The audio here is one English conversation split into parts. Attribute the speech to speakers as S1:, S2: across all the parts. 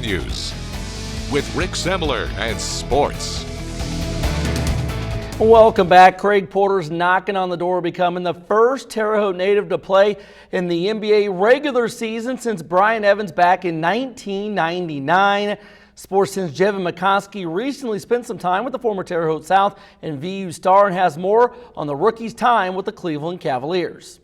S1: News with Rick Semmler and sports.
S2: Welcome back. Craig Porter's knocking on the door, becoming the first Terre Haute native to play in the NBA regular season since Brian Evans back in 1999. SportsCent's Jevin McCoskey recently spent some time with the former Terre Haute South and VU star and has more on the rookie's time with the Cleveland Cavaliers.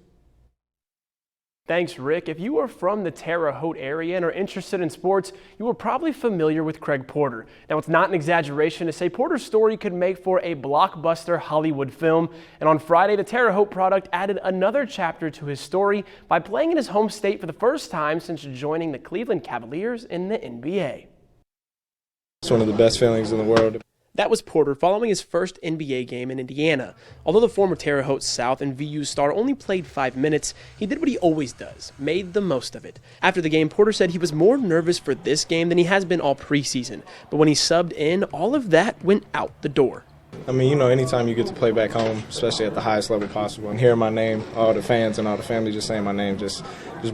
S3: Thanks, Rick. If you are from the Terre Haute area and are interested in sports, you are probably familiar with Craig Porter. Now, it's not an exaggeration to say Porter's story could make for a blockbuster Hollywood film. And on Friday, the Terre Haute product added another chapter to his story by playing in his home state for the first time since joining the Cleveland Cavaliers in the NBA.
S4: It's one of the best feelings in the world.
S3: That was Porter following his first NBA game in Indiana. Although the former Terre Haute South and VU star only played 5 minutes, he did what he always does, made the most of it. After the game, Porter said he was more nervous for this game than he has been all preseason. But when he subbed in, all of that went out the door.
S4: I mean, you know, anytime you get to play back home, especially at the highest level possible, and hearing my name, all the fans and all the family just saying my name just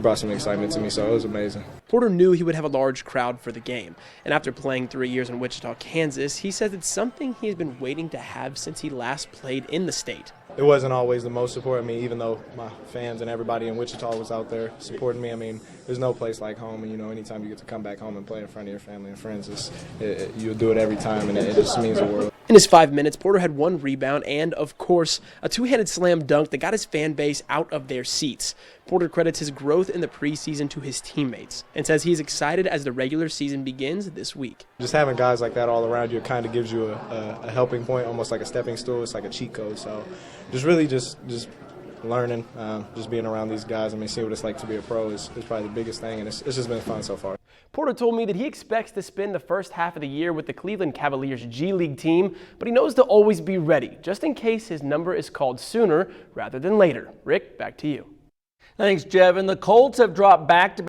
S4: brought some excitement to me, so it was amazing.
S3: Porter knew he would have a large crowd for the game, and after playing 3 years in Wichita, Kansas, he says it's something he has been waiting to have since he last played in the state.
S4: It wasn't always the most support. I mean, even though my fans and everybody in Wichita was out there supporting me, I mean, there's no place like home. And, you know, anytime you get to come back home and play in front of your family and friends, you'll do it every time, and it just means the world.
S3: In his 5 minutes, Porter had 1 rebound and, of course, a two-handed slam dunk that got his fan base out of their seats. Porter credits his growth in the preseason to his teammates and says he's excited as the regular season begins this week.
S4: Just having guys like that all around you, it kind of gives you a helping point, almost like a stepping stool. It's like a cheat code. So just really just learning, just being around these guys. I mean, seeing what it's like to be a pro is probably the biggest thing, and it's just been fun so far.
S3: Porter told me that he expects to spend the first half of the year with the Cleveland Cavaliers G League team, but he knows to always be ready, just in case his number is called sooner rather than later. Rick, back to you.
S2: Thanks, Jevin. The Colts have dropped back-to-back